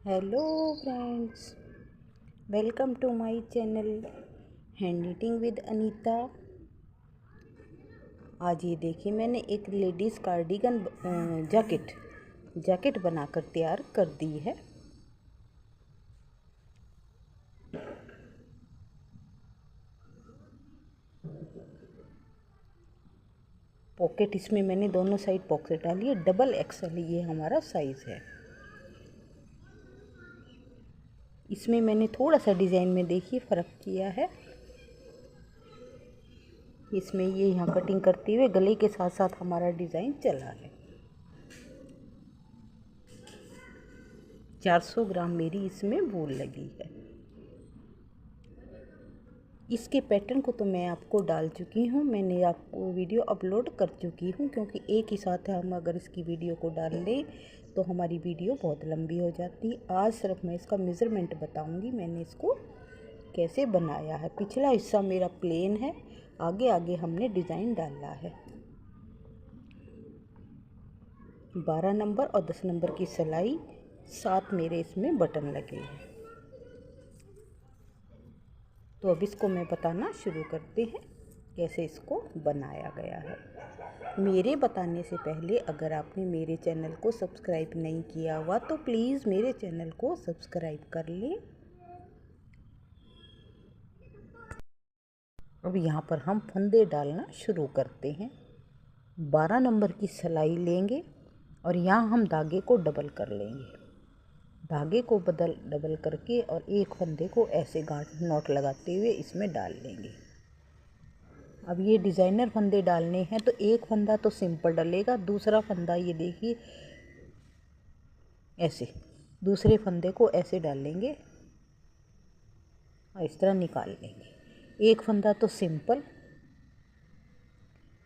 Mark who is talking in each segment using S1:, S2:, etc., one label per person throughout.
S1: Hello friends, welcome to my channel hand knitting with Anita. आज ये देखिए, मैंने एक लेडीज़ कार्डिगन जैकेट बनाकर तैयार कर दी है। पॉकेट इसमें मैंने दोनों साइड पॉकेट डाली है। डबल एक्सल ये हमारा साइज़ है। इसमें मैंने थोड़ा सा डिज़ाइन में देखिए फ़र्क किया है। इसमें ये यहाँ कटिंग करते हुए गले के साथ साथ हमारा डिज़ाइन चला है। 400 ग्राम मेरी इसमें वूल लगी है। इसके पैटर्न को तो मैं आपको डाल चुकी हूँ, मैंने आपको वीडियो अपलोड कर चुकी हूँ, क्योंकि एक ही साथ हम अगर इसकी वीडियो को डाल लें तो हमारी वीडियो बहुत लंबी हो जाती है। आज सिर्फ मैं इसका मेज़रमेंट बताऊँगी, मैंने इसको कैसे बनाया है। पिछला हिस्सा मेरा प्लेन है, आगे आगे हमने डिज़ाइन डाला है। 12 नंबर और 10 नंबर की सिलाई, 7 मेरे इसमें बटन लगे हैं। तो अब इसको मैं बताना शुरू करते हैं कैसे इसको बनाया गया है। मेरे बताने से पहले अगर आपने मेरे चैनल को सब्सक्राइब नहीं किया हुआ तो प्लीज़ मेरे चैनल को सब्सक्राइब कर लें। अब यहाँ पर हम फंदे डालना शुरू करते हैं। 12 नंबर की सिलाई लेंगे और यहाँ हम धागे को डबल कर लेंगे। धागे को डबल करके और एक फंदे को ऐसे गांठ नॉट लगाते हुए इसमें डाल लेंगे। अब ये डिज़ाइनर फंदे डालने हैं तो एक फंदा तो सिंपल डलेगा, दूसरा फंदा ये देखिए ऐसे दूसरे फंदे को ऐसे डाल लेंगे और इस तरह निकाल लेंगे। एक फंदा तो सिंपल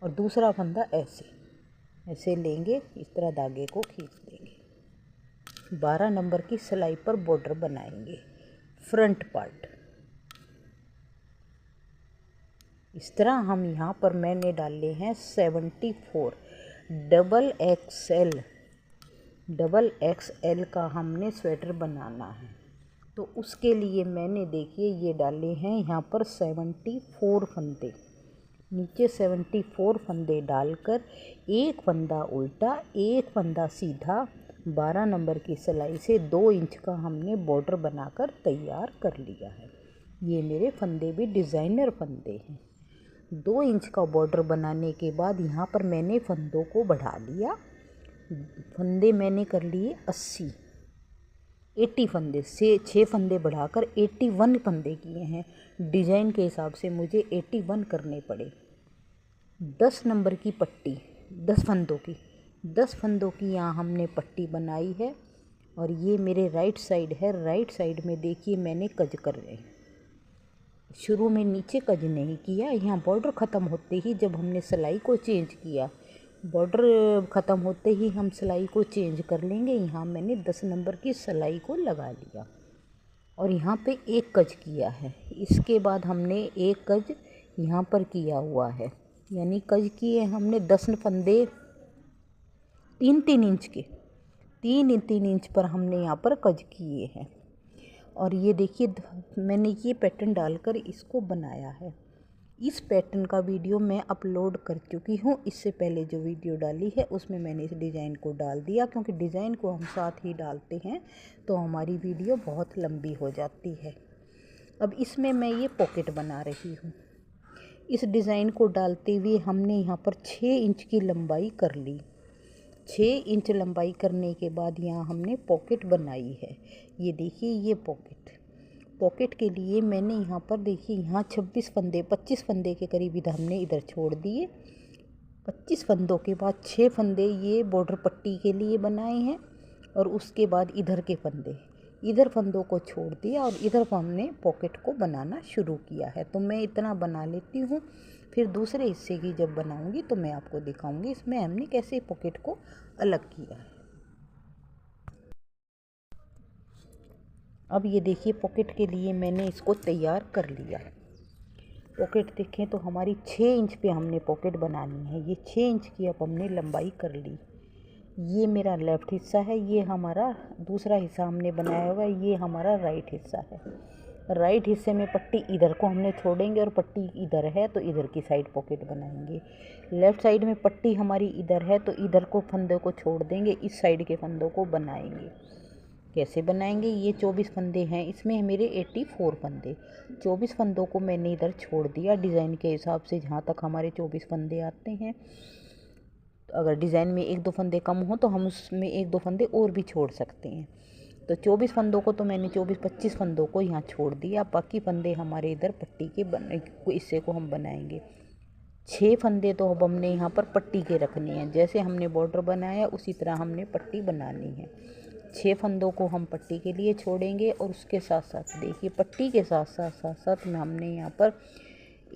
S1: और दूसरा फंदा ऐसे लेंगे, इस तरह धागे को खींच देंगे। 12 नंबर की सिलाई पर बॉर्डर बनाएंगे। फ्रंट पार्ट इस तरह हम यहाँ पर मैंने डाले हैं 74। डबल एक्सएल का हमने स्वेटर बनाना है, तो उसके लिए मैंने देखिए ये डाले हैं यहाँ पर 74 फंदे। नीचे 74 फंदे डालकर एक फंदा उल्टा एक फंदा सीधा 12 नंबर की सिलाई से 2 इंच का हमने बॉर्डर बनाकर तैयार कर लिया है। ये मेरे फंदे भी डिज़ाइनर फंदे हैं। 2 इंच का बॉर्डर बनाने के बाद यहाँ पर मैंने फंदों को बढ़ा लिया। फंदे मैंने कर लिए 80 फंदे से 6 फंदे बढ़ाकर 81 फंदे किए हैं। डिज़ाइन के हिसाब से मुझे 81 करने पड़े। 10 नंबर की पट्टी 10 फंदों की यहाँ हमने पट्टी बनाई है। और ये मेरे राइट साइड है। राइट साइड में देखिए मैंने कज कर रहे हैं। शुरू में नीचे कज नहीं किया, यहाँ बॉर्डर ख़त्म होते ही जब हमने सिलाई को चेंज किया, बॉर्डर ख़त्म होते ही हम सिलाई को चेंज कर लेंगे। यहाँ मैंने 10 नंबर की सिलाई को लगा लिया और यहाँ पे एक कज किया है। इसके बाद हमने एक कज यहाँ पर किया हुआ है, यानी कज किए हमने 10 फंदे 3-3 इंच के 3-3 इंच पर हमने यहाँ पर कज किए हैं। और ये देखिए मैंने ये पैटर्न डालकर इसको बनाया है। इस पैटर्न का वीडियो मैं अपलोड कर चुकी हूँ। इससे पहले जो वीडियो डाली है उसमें मैंने इस डिज़ाइन को डाल दिया, क्योंकि डिज़ाइन को हम साथ ही डालते हैं तो हमारी वीडियो बहुत लंबी हो जाती है। अब इसमें मैं ये पॉकेट बना रही हूँ। इस डिज़ाइन को डालते हुए हमने यहाँ पर 6 इंच की लंबाई कर ली। 6 इंच लंबाई करने के बाद यहाँ हमने पॉकेट बनाई है। ये देखिए ये पॉकेट के लिए मैंने यहाँ पर देखिए यहाँ 25 फंदे के करीब इधर हमने इधर छोड़ दिए। 25 फंदों के बाद 6 फंदे ये बॉर्डर पट्टी के लिए बनाए हैं और उसके बाद इधर फंदों को छोड़ दिया और इधर हमने पॉकेट को बनाना शुरू किया है। तो मैं इतना बना लेती हूँ, फिर दूसरे हिस्से की जब बनाऊँगी तो मैं आपको दिखाऊँगी इसमें हमने कैसे पॉकेट को अलग किया है। अब ये देखिए पॉकेट के लिए मैंने इसको तैयार कर लिया। पॉकेट देखें तो हमारी 6 इंच पे हमने पॉकेट बनानी है। ये 6 इंच की अब हमने लंबाई कर ली। ये मेरा लेफ़्ट हिस्सा है, ये हमारा दूसरा हिस्सा हमने बनाया हुआ है, ये हमारा राइट हिस्सा है। राइट हिस्से में पट्टी इधर को हमने छोड़ेंगे और पट्टी इधर है तो इधर की साइड पॉकेट बनाएंगे। लेफ़्ट साइड में पट्टी हमारी इधर है तो इधर को फंदे को छोड़ देंगे, इस साइड के फंदों को बनाएंगे। कैसे बनाएंगे? ये 24 फंदे हैं, इसमें मेरे 84 फंदे। 24 फंदों को मैंने इधर छोड़ दिया डिज़ाइन के हिसाब से, जहाँ तक हमारे 24 फंदे आते हैं। अगर डिज़ाइन में 1-2 फंदे कम हो तो हम उसमें 1-2 फंदे और भी छोड़ सकते हैं। तो 24 फंदों को तो मैंने 24-25 फंदों को यहाँ छोड़ दिया। बाकी फंदे हमारे इधर पट्टी के हिस्से को हम बनाएंगे। 6 फंदे तो अब हमने यहाँ पर पट्टी के रखने हैं। जैसे हमने बॉर्डर बनाया उसी तरह हमने पट्टी बनानी है। 6 फंदों को हम पट्टी के लिए छोड़ेंगे और उसके साथ साथ देखिए पट्टी के साथ में हमने यहाँ पर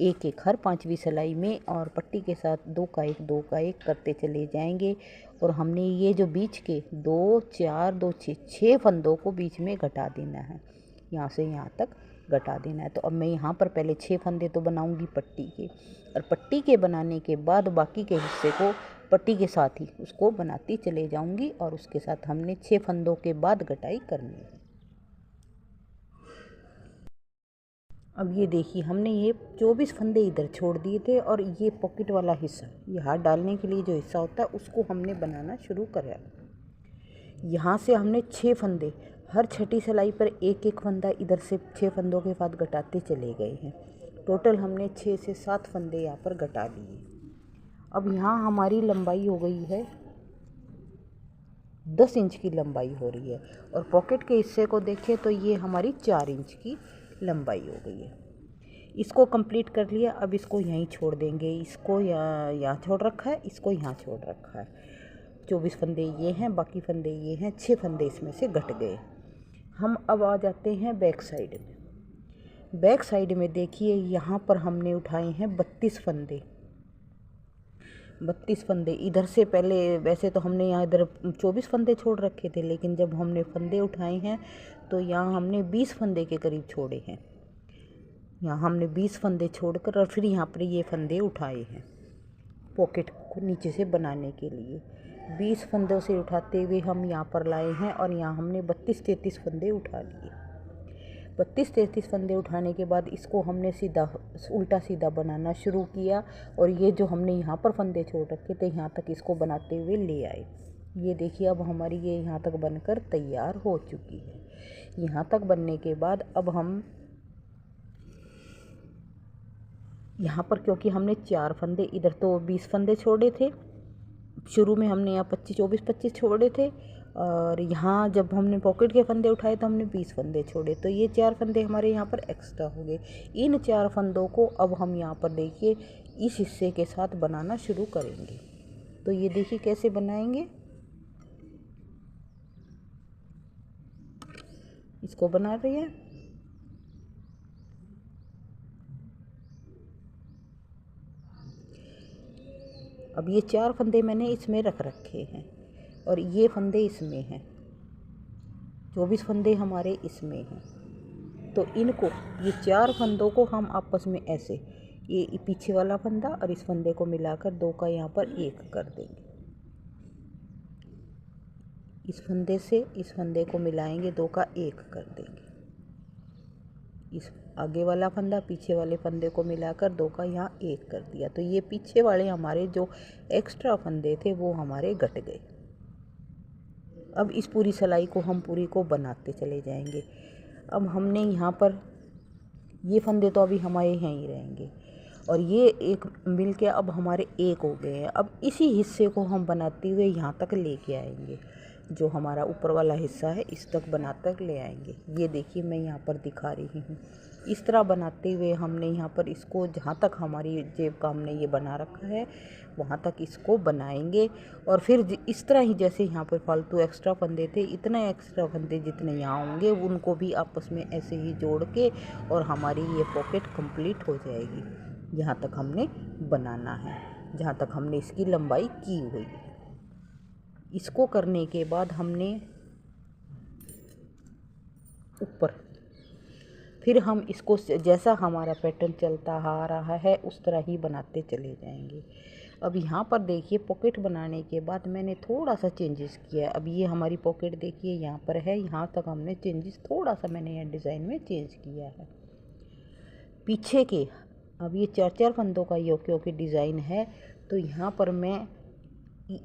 S1: एक एक हर 5वीं सिलाई में और पट्टी के साथ 2 का 1 2 का 1 करते चले जाएंगे। और हमने ये जो बीच के 2 4 2 6 फंदों को बीच में घटा देना है, यहाँ से यहाँ तक घटा देना है। तो अब मैं यहाँ पर पहले 6 फंदे तो बनाऊंगी पट्टी के, और पट्टी के बनाने के बाद बाकी के हिस्से को पट्टी के साथ ही उसको बनाती चले जाऊंगी। और उसके साथ हमने 6 फंदों के बाद घटाई करनी है। अब ये देखिए हमने ये 24 फंदे इधर छोड़ दिए थे और ये पॉकेट वाला हिस्सा, ये हाथ डालने के लिए जो हिस्सा होता है उसको हमने बनाना शुरू करा। यहाँ से हमने 6 फंदे, हर छठी सिलाई पर एक एक फंदा इधर से 6 फंदों के साथ घटाते चले गए हैं। टोटल हमने 6 से 7 फंदे यहाँ पर घटा लिए। अब यहाँ हमारी लंबाई हो गई है 10 इंच की लंबाई हो रही है, और पॉकेट के हिस्से को देखें तो ये हमारी 4 इंच की लंबाई हो गई है। इसको कंप्लीट कर लिया। अब इसको यहीं छोड़ देंगे, इसको यहाँ छोड़ रखा है, इसको यहाँ छोड़ रखा है। 24 फंदे ये हैं, बाकी फंदे ये हैं, 6 फंदे इसमें से घट गए। हम अब आ जाते हैं बैक साइड में। बैक साइड में देखिए यहाँ पर हमने उठाए हैं 32 फंदे। 32 फंदे इधर से, पहले वैसे तो हमने यहाँ इधर 24 फंदे छोड़ रखे थे, लेकिन जब हमने फंदे उठाए हैं तो यहाँ हमने 20 फंदे के करीब छोड़े हैं। यहाँ हमने 20 फंदे छोड़कर और फिर यहाँ पर ये फंदे उठाए हैं पॉकेट को नीचे से बनाने के लिए। 20 फंदों से उठाते हुए हम यहाँ पर लाए हैं और यहाँ हमने 32-33 फंदे उठा लिए। 32-33 फंदे उठाने के बाद इसको हमने सीधा उल्टा सीधा बनाना शुरू किया, और ये जो हमने यहाँ पर फंदे छोड़ रखे थे यहाँ तक इसको बनाते हुए ले आए। ये देखिए अब हमारी ये यहाँ तक बनकर तैयार हो चुकी है। यहाँ तक बनने के बाद अब हम यहाँ पर, क्योंकि हमने 4 फंदे, इधर तो 20 फंदे छोड़े थे शुरू में, हमने यहाँ 24-25 छोड़े थे, और यहाँ जब हमने पॉकेट के फंदे उठाए तो हमने 20 फंदे छोड़े, तो ये 4 फंदे हमारे यहाँ पर एक्स्ट्रा हो गए। इन 4 फंदों को अब हम यहाँ पर देखिए इस हिस्से के साथ बनाना शुरू करेंगे। तो ये देखिए कैसे बनाएंगे, इसको बना रहे हैं। अब ये 4 फंदे मैंने इसमें रख रखे हैं और ये फंदे इसमें हैं, 24 फंदे हमारे इसमें हैं। तो इनको, ये 4 फंदों को हम आपस में ऐसे, ये पीछे वाला फंदा और इस फंदे को मिलाकर 2 का यहाँ पर 1 कर देंगे। इस फंदे से इस फंदे को मिलाएंगे, 2 का 1 कर देंगे। इस आगे वाला फंदा पीछे वाले फंदे को मिलाकर 2 का यहाँ 1 कर दिया। तो ये पीछे वाले हमारे जो एक्स्ट्रा फंदे थे वो हमारे घट गए। अब इस पूरी सिलाई को हम पूरी को बनाते चले जाएंगे। अब हमने यहाँ पर ये फंदे तो अभी हमारे यहाँ ही रहेंगे, और ये एक मिल के अब हमारे 1 हो गए हैं। अब इसी हिस्से को हम बनाते हुए यहाँ तक लेके आएंगे, जो हमारा ऊपर वाला हिस्सा है इस तक बनाकर ले आएंगे। ये देखिए मैं यहाँ पर दिखा रही हूँ, इस तरह बनाते हुए हमने यहाँ पर इसको, जहाँ तक हमारी जेब का हमने ये बना रखा है वहाँ तक इसको बनाएंगे। और फिर इस तरह ही जैसे यहाँ पर फालतू एक्स्ट्रा फंदे थे, इतने एक्स्ट्रा फंदे जितने यहाँ होंगे उनको भी आपस में ऐसे ही जोड़ के और हमारी ये पॉकेट कंप्लीट हो जाएगी जहाँ तक हमने बनाना है, जहाँ तक हमने इसकी लंबाई की हुई है। इसको करने के बाद हमने ऊपर, फिर हम इसको जैसा हमारा पैटर्न चलता आ रहा है उस तरह ही बनाते चले जाएंगे। अब यहाँ पर देखिए पॉकेट बनाने के बाद मैंने थोड़ा सा चेंजेस किया है। अब ये हमारी पॉकेट देखिए यहाँ पर है, यहाँ तक हमने चेंजेस थोड़ा सा मैंने यहाँ डिज़ाइन में चेंज किया है। पीछे के अब ये 4-4 फंदों का क्योंकि डिज़ाइन है, तो यहाँ पर मैं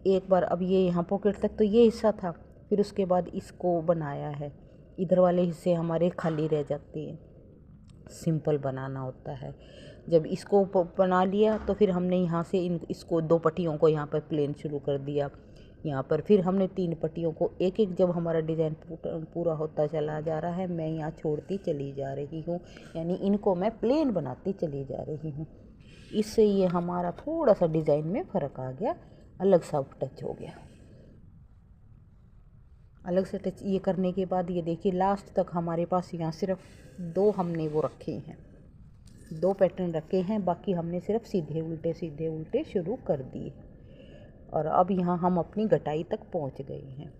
S1: एक बार, अब ये यहाँ पॉकेट तक तो ये हिस्सा था, फिर उसके बाद इसको बनाया है। इधर वाले हिस्से हमारे खाली रह जाते हैं, सिंपल बनाना होता है। जब इसको बना लिया तो फिर हमने यहाँ से इसको 2 पट्टियों को यहाँ पर प्लेन शुरू कर दिया यहाँ पर, फिर हमने 3 पट्टियों को एक एक, जब हमारा डिज़ाइन पूरा होता चला जा रहा है मैं यहाँ छोड़ती चली जा रही हूँ, यानी इनको मैं प्लेन बनाती चली जा रही हूँ। इससे ये हमारा थोड़ा सा डिज़ाइन में फ़र्क आ गया, अलग सा टच हो गया। अलग से टच ये करने के बाद ये देखिए लास्ट तक हमारे पास यहाँ सिर्फ 2 हमने वो रखे हैं, 2 पैटर्न रखे हैं, बाकी हमने सिर्फ सीधे उल्टे शुरू कर दिए। और अब यहाँ हम अपनी गटाई तक पहुँच गए हैं।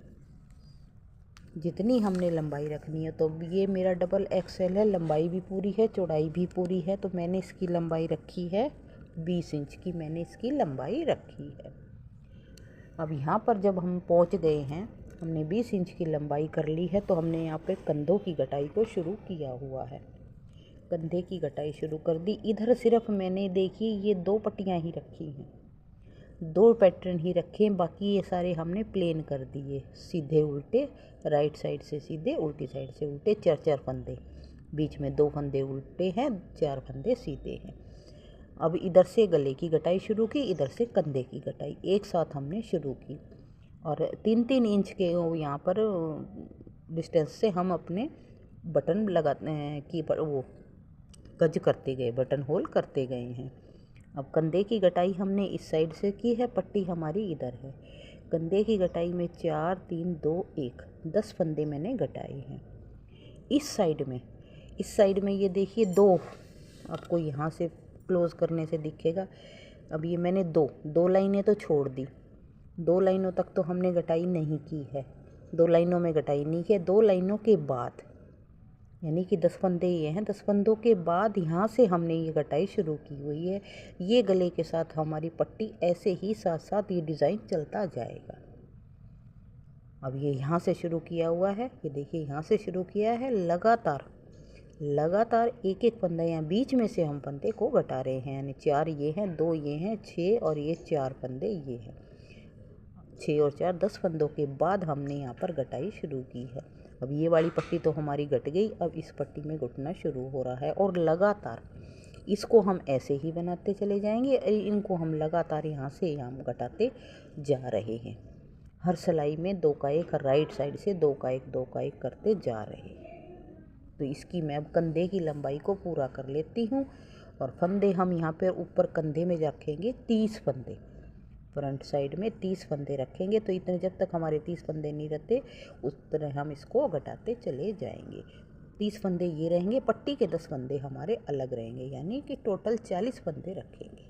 S1: जितनी हमने लंबाई रखनी है, तो ये मेरा डबल एक्सेल है, लंबाई भी पूरी है चौड़ाई भी पूरी है, तो मैंने इसकी लंबाई रखी है 20 इंच की, मैंने इसकी लंबाई रखी है। अब यहाँ पर जब हम पहुँच गए हैं, हमने 20 इंच की लंबाई कर ली है, तो हमने यहाँ पे कंधों की गटाई को शुरू किया हुआ है। कंधे की गटाई शुरू कर दी। इधर सिर्फ मैंने देखिए ये 2 पट्टियाँ ही रखी हैं, 2 पैटर्न ही रखे, बाकी ये सारे हमने प्लेन कर दिए, सीधे उल्टे, राइट साइड से सीधे, उल्टी साइड से उल्टे, 4-4 फंदे, बीच में 2 फंदे उल्टे हैं, 4 फंदे सीधे हैं। अब इधर से गले की गटाई शुरू की, इधर से कंधे की गटाई एक साथ हमने शुरू की, और 3-3 इंच के यहाँ पर डिस्टेंस से हम अपने बटन लगाते हैं कि वो गज करते गए, बटन होल करते गए हैं। अब कंधे की गटाई हमने इस साइड से की है, पट्टी हमारी इधर है। कंधे की गटाई में 4 3 2 1 10 फंदे मैंने गटाए हैं। इस साइड में ये देखिए 2, आपको यहाँ से क्लोज करने से दिखेगा। अब ये मैंने 2 लाइनें तो छोड़ दी, 2 लाइनों तक तो हमने गटाई नहीं की है, 2 लाइनों में गटाई नहीं की है। 2 लाइनों के बाद यानी कि 10 फंदे ये हैं, 10 फंदों के बाद यहाँ से हमने ये कटाई शुरू की हुई है। ये गले के साथ हमारी पट्टी ऐसे ही साथ साथ ये डिज़ाइन चलता जाएगा। अब ये यहाँ से शुरू किया हुआ है, ये देखिए यहाँ से शुरू किया है, लगातार एक एक फंदा यहाँ बीच में से हम फंदे को घटा रहे हैं, यानी 4 ये हैं, 2 ये हैं, 6 और ये 4 फंदे ये हैं। 6 और 4 10 फंदों के बाद हमने यहाँ पर घटाई शुरू की है। अब ये वाली पट्टी तो हमारी घट गई, अब इस पट्टी में घुटना शुरू हो रहा है, और लगातार इसको हम ऐसे ही बनाते चले जाएंगे। इनको हम लगातार यहाँ से यहाँ घटाते जा रहे हैं। हर सिलाई में 2 का 1, राइट साइड से 2 का 1 2 का 1 करते जा रहे हैं। तो इसकी मैं अब कंधे की लंबाई को पूरा कर लेती हूँ, और फंदे हम यहाँ पर ऊपर कंधे में रखेंगे 30 फंदे, फ्रंट साइड में 30 फंदे रखेंगे। तो इतने जब तक हमारे 30 फंदे नहीं रहते उस तरह हम इसको घटाते चले जाएंगे। 30 फंदे ये रहेंगे, पट्टी के 10 फंदे हमारे अलग रहेंगे, यानी कि टोटल 40 फंदे रखेंगे।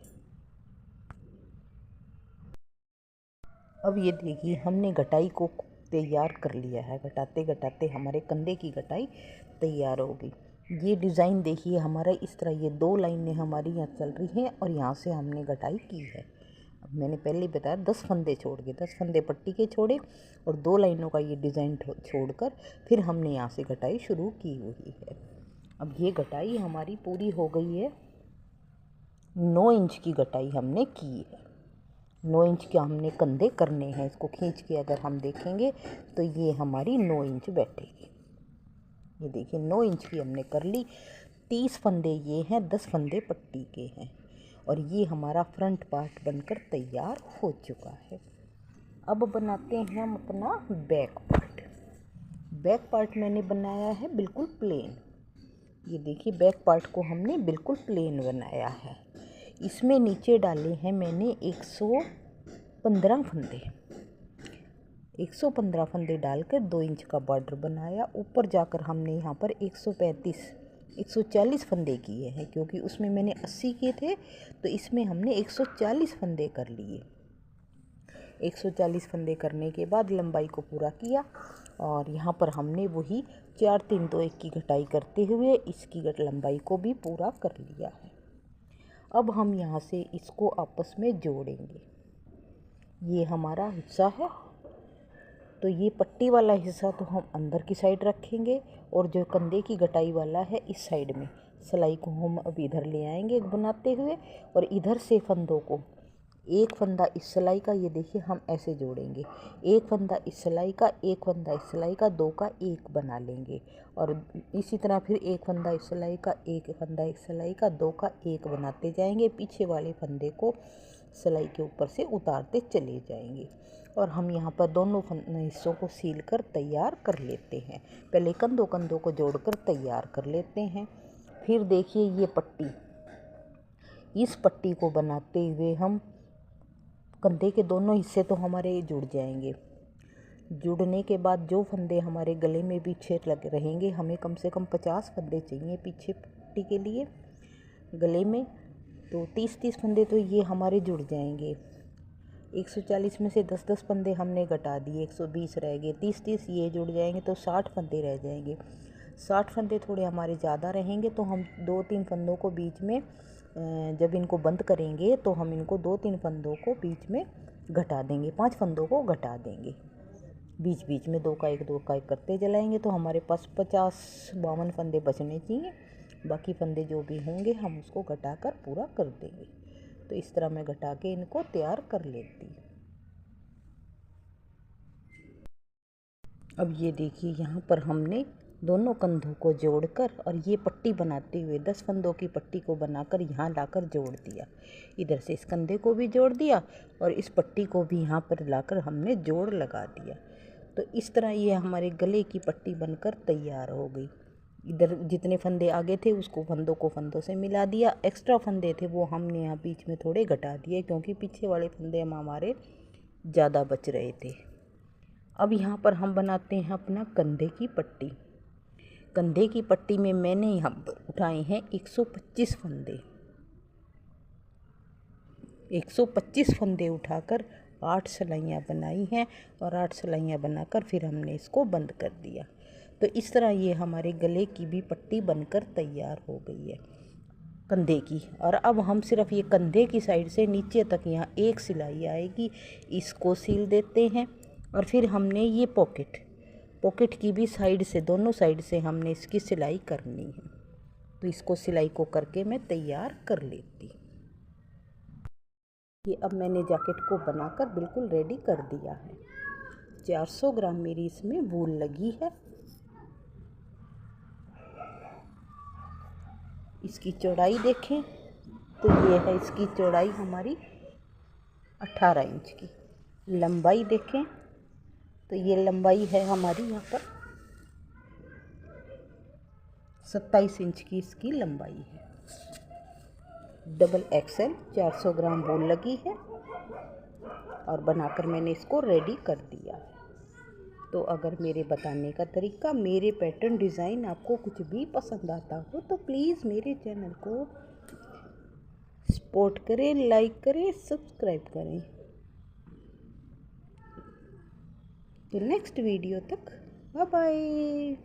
S1: अब ये देखिए हमने घटाई को तैयार कर लिया है, घटाते घटाते हमारे कंधे की घटाई तैयार हो गई। ये डिज़ाइन देखिए हमारा इस तरह, ये 2 लाइनें हमारी यहाँ चल रही हैं और यहाँ से हमने घटाई की है। अब मैंने पहले ही बताया 10 फंदे छोड़ के, 10 फंदे पट्टी के छोड़े और 2 लाइनों का ये डिज़ाइन छोड़कर फिर हमने यहाँ से घटाई शुरू की हुई है। अब ये घटाई हमारी पूरी हो गई है। 9 इंच की घटाई हमने की है। 9 इंच के हमने कंधे करने हैं। इसको खींच के अगर हम देखेंगे तो ये हमारी 9 इंच बैठेगी। ये देखिए 9 इंच की हमने कर ली। 30 फंदे ये हैं, 10 फंदे पट्टी के हैं, और ये हमारा फ्रंट पार्ट बनकर तैयार हो चुका है। अब बनाते हैं हम अपना बैक पार्ट। बैक पार्ट मैंने बनाया है बिल्कुल प्लेन। ये देखिए बैक पार्ट को हमने बिल्कुल प्लेन बनाया है। इसमें नीचे डाले हैं मैंने 115 फंदे। 115 फंदे डालकर 2 इंच का बॉर्डर बनाया। ऊपर जाकर हमने यहाँ पर 140 फंदे किए हैं, क्योंकि उसमें मैंने 80 किए थे, तो इसमें हमने 140 फंदे कर लिए। 140 फंदे करने के बाद लंबाई को पूरा किया, और यहाँ पर हमने वही 4 3 2 1 की घटाई करते हुए इसकी लंबाई को भी पूरा कर लिया है। अब हम यहाँ से इसको आपस में जोड़ेंगे। ये हमारा हिस्सा है, तो ये पट्टी वाला हिस्सा तो हम अंदर की साइड रखेंगे और जो कंधे की गटाई वाला है इस साइड में। सिलाई को हम अब इधर ले आएंगे बनाते हुए, और इधर से फंदों को एक फंदा इस सिलाई का, ये देखिए हम ऐसे जोड़ेंगे। एक फंदा इस सिलाई का, एक फंदा इस सिलाई का, दो का एक बना लेंगे। और इसी तरह फिर एक फंदा इस सिलाई का, एक फंदा इस सिलाई का, दो का एक बनाते जाएंगे। पीछे वाले फंदे को सिलाई के ऊपर से उतारते चले जाएंगे। और हम यहाँ पर दोनों हिस्सों को सील कर तैयार कर लेते हैं। पहले कंधों कंधों को जोड़कर तैयार कर लेते हैं। फिर देखिए ये पट्टी, इस पट्टी को बनाते हुए हम कंधे के दोनों हिस्से तो हमारे जुड़ जाएंगे। जुड़ने के बाद जो फंदे हमारे गले में पीछे लग रहेंगे, हमें कम से कम 50 फंदे चाहिए पीछे पट्टी के लिए गले में, तो 30-30 फंदे तो ये हमारे जुड़ जाएंगे। 140 में से 10-10 फंदे हमने घटा दिए, 120 रह गए। 30-30 ये जुड़ जाएंगे तो 60 फंदे रह जाएंगे। 60 फंदे थोड़े हमारे ज़्यादा रहेंगे, तो हम 2-3 फंदों को बीच में, जब इनको बंद करेंगे तो हम इनको 2-3 फंदों को बीच में घटा देंगे, 5 फंदों को घटा देंगे। बीच बीच में 2 का 1 करते जलाएंगे, तो हमारे पास 50-52 फंदे बचने चाहिए। बाकी फंदे जो भी होंगे हम उसको घटा कर पूरा कर देंगे। तो इस तरह मैं घटा के इनको तैयार कर लेती। अब ये देखिए यहाँ पर हमने दोनों कंधों को जोड़कर और ये पट्टी बनाते हुए 10 फंदों की पट्टी को बनाकर यहाँ लाकर जोड़ दिया। इधर से इस कंधे को भी जोड़ दिया और इस पट्टी को भी यहाँ पर लाकर हमने जोड़ लगा दिया। तो इस तरह ये हमारे गले की पट्टी बनकर तैयार हो गई। इधर जितने फंदे आगे थे उसको फंदों को फंदों से मिला दिया। एक्स्ट्रा फंदे थे वो हमने यहाँ बीच में थोड़े घटा दिए, क्योंकि पीछे वाले फंदे हमारे ज़्यादा बच रहे थे। अब यहाँ पर हम बनाते हैं अपना कंधे की पट्टी। कंधे की पट्टी में मैंने यहाँ पर उठाए हैं 125 फंदे। 125 फंदे उठाकर 8 सिलाइयाँ बनाई हैं, और 8 सिलाइयाँ बनाकर फिर हमने इसको बंद कर दिया। तो इस तरह ये हमारे गले की भी पट्टी बनकर तैयार हो गई है कंधे की। और अब हम सिर्फ ये कंधे की साइड से नीचे तक यहाँ एक सिलाई आएगी, इसको सील देते हैं। और फिर हमने ये पॉकेट की भी साइड से, दोनों साइड से हमने इसकी सिलाई करनी है। तो इसको सिलाई को करके मैं तैयार कर लेती। ये अब मैंने जैकेट को बनाकर बिल्कुल रेडी कर दिया है। 400 ग्राम मेरी इसमें वूल लगी है। इसकी चौड़ाई देखें तो ये है, इसकी चौड़ाई हमारी 18 इंच की। लंबाई देखें तो ये लंबाई है हमारी यहाँ पर 27 इंच की इसकी लंबाई है। डबल एक्सेल 400 ग्राम वूल लगी है और बनाकर मैंने इसको रेडी कर दिया है। तो अगर मेरे बताने का तरीका, मेरे पैटर्न डिज़ाइन आपको कुछ भी पसंद आता हो तो प्लीज़ मेरे चैनल को सपोर्ट करें, लाइक करें, सब्सक्राइब करें। तो नेक्स्ट वीडियो तक बाय बाय।